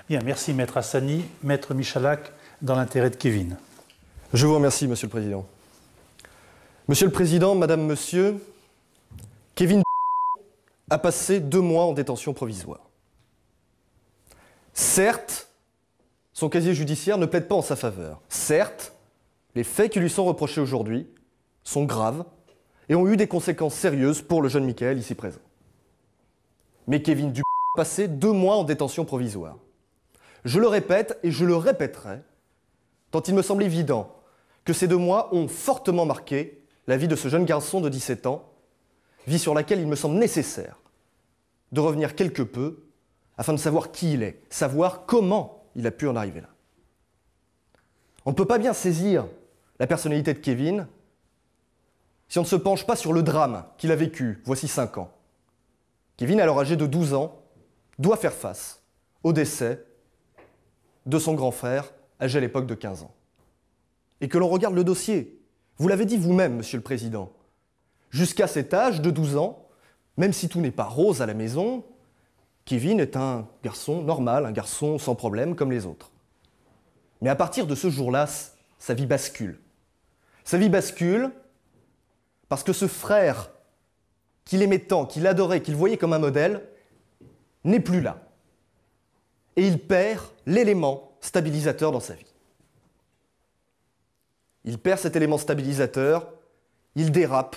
Bien, merci Maître Hassani. Maître Michalak, dans l'intérêt de Kevin. Je vous remercie, Monsieur le Président. Monsieur le Président, Madame, Monsieur, Kevin a passé 2 mois en détention provisoire. Certes, son casier judiciaire ne plaide pas en sa faveur. Certes, les faits qui lui sont reprochés aujourd'hui sont graves et ont eu des conséquences sérieuses pour le jeune Michael ici présent. Mais Kevin a passé 2 mois en détention provisoire. Je le répète et je le répéterai, tant il me semble évident que ces 2 mois ont fortement marqué la vie de ce jeune garçon de 17 ans, vie sur laquelle il me semble nécessaire de revenir quelque peu afin de savoir qui il est, savoir comment il a pu en arriver là. On ne peut pas bien saisir la personnalité de Kevin si on ne se penche pas sur le drame qu'il a vécu voici 5 ans. Kevin, alors âgé de 12 ans, doit faire face au décès de son grand frère, âgé à l'époque de 15 ans. Et que l'on regarde le dossier, vous l'avez dit vous-même, Monsieur le Président, jusqu'à cet âge de 12 ans, même si tout n'est pas rose à la maison, Kevin est un garçon normal, un garçon sans problème comme les autres. Mais à partir de ce jour-là, sa vie bascule. Sa vie bascule parce que ce frère qu'il aimait tant, qu'il adorait, qu'il voyait comme un modèle, n'est plus là. Et il perd l'élément stabilisateur dans sa vie. Il perd cet élément stabilisateur, il dérape,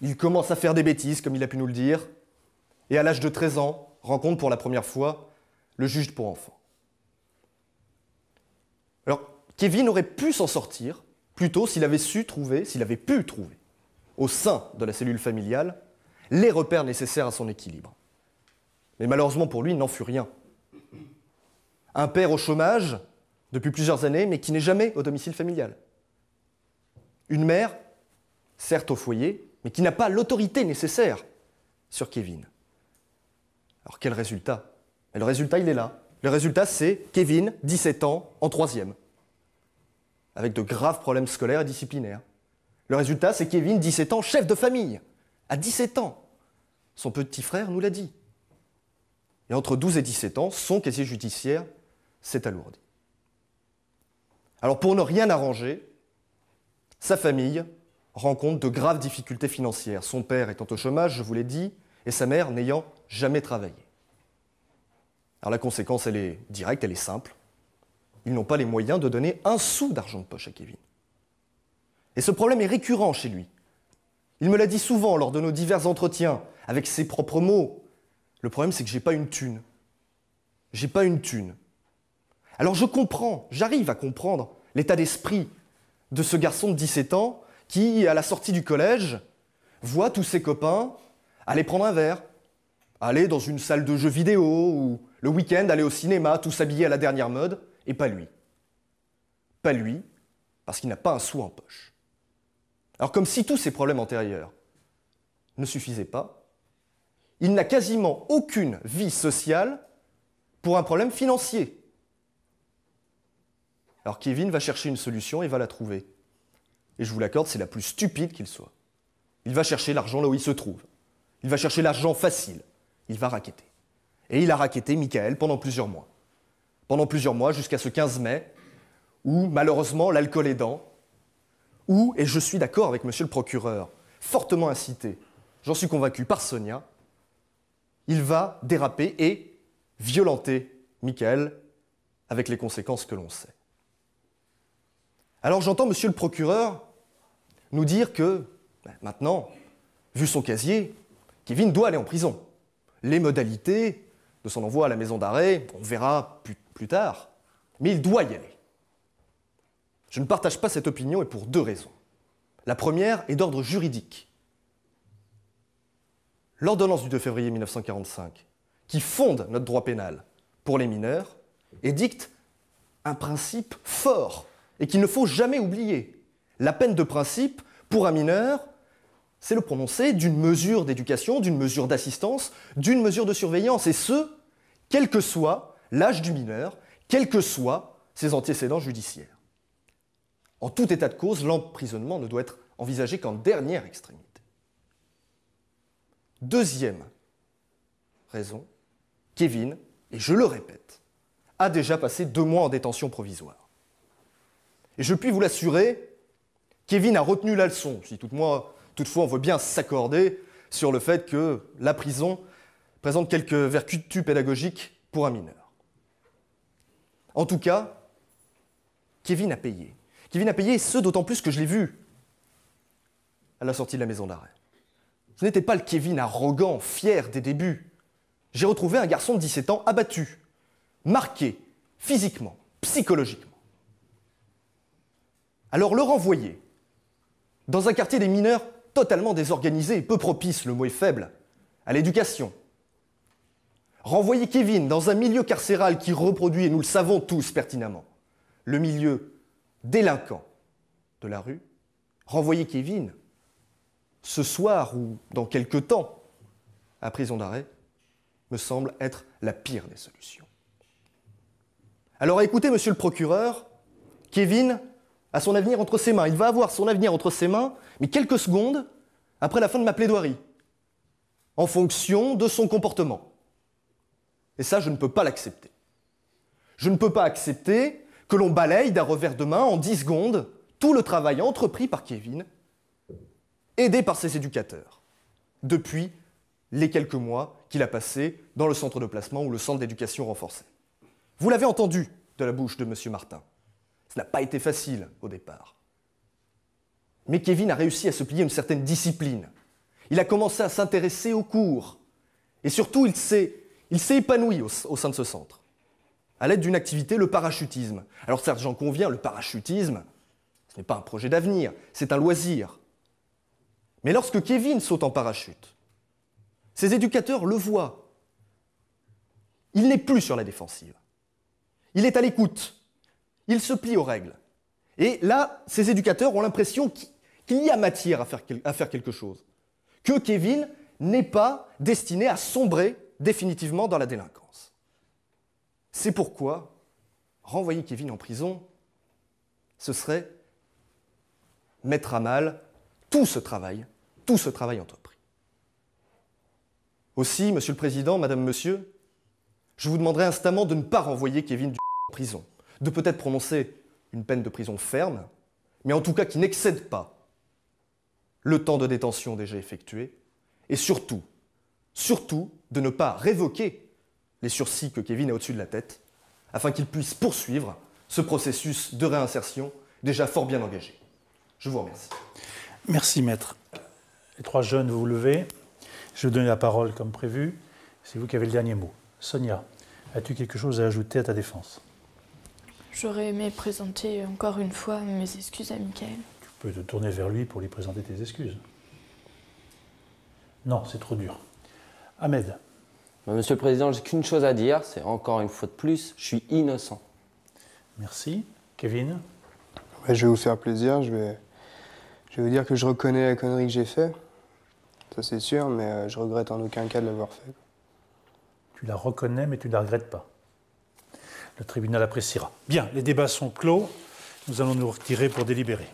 il commence à faire des bêtises, comme il a pu nous le dire, et à l'âge de 13 ans, rencontre pour la première fois le juge pour enfants. Alors, Kevin aurait pu s'en sortir, plutôt s'il avait pu trouver, au sein de la cellule familiale, les repères nécessaires à son équilibre. Mais malheureusement pour lui, il n'en fut rien. Un père au chômage depuis plusieurs années, mais qui n'est jamais au domicile familial. Une mère, certes au foyer, mais qui n'a pas l'autorité nécessaire sur Kevin. Alors quel résultat? Et le résultat, il est là. Le résultat, c'est Kevin, 17 ans, en 3e, avec de graves problèmes scolaires et disciplinaires. Le résultat, c'est Kevin, 17 ans, chef de famille, à 17 ans. Son petit frère nous l'a dit. Et entre 12 et 17 ans, son casier judiciaire s'est alourdi. Alors pour ne rien arranger, sa famille rencontre de graves difficultés financières. Son père étant au chômage, je vous l'ai dit, et sa mère n'ayant jamais travaillé. Alors la conséquence, elle est directe, elle est simple. Ils n'ont pas les moyens de donner un sou d'argent de poche à Kevin. Et ce problème est récurrent chez lui. Il me l'a dit souvent lors de nos divers entretiens, avec ses propres mots. Le problème, c'est que j'ai pas une thune. J'ai pas une thune. Alors je comprends, j'arrive à comprendre l'état d'esprit de ce garçon de 17 ans qui, à la sortie du collège, voit tous ses copains aller prendre un verre, aller dans une salle de jeux vidéo ou le week-end aller au cinéma, tous habillés à la dernière mode, et pas lui. Pas lui, parce qu'il n'a pas un sou en poche. Alors comme si tous ces problèmes antérieurs ne suffisaient pas, il n'a quasiment aucune vie sociale pour un problème financier. Alors Kevin va chercher une solution et va la trouver. Et je vous l'accorde, c'est la plus stupide qu'il soit. Il va chercher l'argent là où il se trouve. Il va chercher l'argent facile. Il va racketter. Et il a racketté Michael pendant plusieurs mois. Pendant plusieurs mois, jusqu'à ce 15 mai, où malheureusement, l'alcool aidant, où, et je suis d'accord avec monsieur le procureur, fortement incité, j'en suis convaincu, par Sonia, il va déraper et violenter Michael avec les conséquences que l'on sait. Alors j'entends monsieur le procureur nous dire que, maintenant, vu son casier, Kevin doit aller en prison. Les modalités de son envoi à la maison d'arrêt, on verra plus tard, mais il doit y aller. Je ne partage pas cette opinion et pour 2 raisons. La première est d'ordre juridique. L'ordonnance du 2 février 1945, qui fonde notre droit pénal pour les mineurs, édicte un principe fort et qu'il ne faut jamais oublier. La peine de principe, pour un mineur, c'est le prononcé d'une mesure d'éducation, d'une mesure d'assistance, d'une mesure de surveillance, et ce, quel que soit l'âge du mineur, quels que soient ses antécédents judiciaires. En tout état de cause, l'emprisonnement ne doit être envisagé qu'en dernière extrémité. Deuxième raison, Kevin, et je le répète, a déjà passé 2 mois en détention provisoire. Et je puis vous l'assurer, Kevin a retenu la leçon, si toutefois on veut bien s'accorder sur le fait que la prison présente quelques vertus pédagogiques pour un mineur. En tout cas, Kevin a payé. Kevin a payé, et ce d'autant plus que je l'ai vu à la sortie de la maison d'arrêt. Ce n'était pas le Kevin arrogant, fier des débuts. J'ai retrouvé un garçon de 17 ans abattu, marqué, physiquement, psychologiquement. Alors le renvoyer dans un quartier des mineurs totalement désorganisé et peu propice, le mot est faible, à l'éducation. Renvoyer Kevin dans un milieu carcéral qui reproduit, et nous le savons tous pertinemment, le milieu délinquant de la rue. Renvoyer Kevin ce soir ou dans quelque temps à prison d'arrêt me semble être la pire des solutions. Alors écoutez, monsieur le procureur, Kevin a son avenir entre ses mains. Il va avoir son avenir entre ses mains, mais quelques secondes après la fin de ma plaidoirie, en fonction de son comportement. Et ça, je ne peux pas l'accepter. Je ne peux pas accepter que l'on balaye d'un revers de main en 10 secondes tout le travail entrepris par Kevin, aidé par ses éducateurs, depuis les quelques mois qu'il a passés dans le centre de placement ou le centre d'éducation renforcée. Vous l'avez entendu de la bouche de M. Martin. Ce n'a pas été facile au départ. Mais Kevin a réussi à se plier une certaine discipline. Il a commencé à s'intéresser aux cours. Et surtout, il s'est épanoui au sein de ce centre, à l'aide d'une activité, le parachutisme. Alors certes, j'en conviens, le parachutisme, ce n'est pas un projet d'avenir, c'est un loisir. Mais lorsque Kevin saute en parachute, ses éducateurs le voient. Il n'est plus sur la défensive. Il est à l'écoute. Il se plie aux règles. Et là, ses éducateurs ont l'impression qu'il y a matière à faire quelque chose. Que Kevin n'est pas destiné à sombrer définitivement dans la délinquance. C'est pourquoi renvoyer Kevin en prison, ce serait mettre à mal tout ce travail entrepris. Aussi, Monsieur le Président, Madame, Monsieur, je vous demanderai instamment de ne pas renvoyer Kevin en prison, de peut-être prononcer une peine de prison ferme, mais en tout cas qui n'excède pas le temps de détention déjà effectué, et surtout de ne pas révoquer les sursis que Kevin a au-dessus de la tête, afin qu'il puisse poursuivre ce processus de réinsertion déjà fort bien engagé. Je vous remercie. Merci, maître. Les 3 jeunes, vous vous levez. Je vais vous donner la parole comme prévu. C'est vous qui avez le dernier mot. Sonia, as-tu quelque chose à ajouter à ta défense? J'aurais aimé présenter encore une fois mes excuses à Michael. Tu peux te tourner vers lui pour lui présenter tes excuses. Non, c'est trop dur. Ahmed. Monsieur le Président, j'ai qu'une chose à dire, c'est encore une fois de plus, je suis innocent. Merci. Kevin. Ouais, je vais vous faire plaisir, je vais vous dire que je reconnais la connerie que j'ai faite, ça c'est sûr, mais je regrette en aucun cas de l'avoir fait. Tu la reconnais, mais tu ne la regrettes pas. Le tribunal appréciera. Bien, les débats sont clos. Nous allons nous retirer pour délibérer.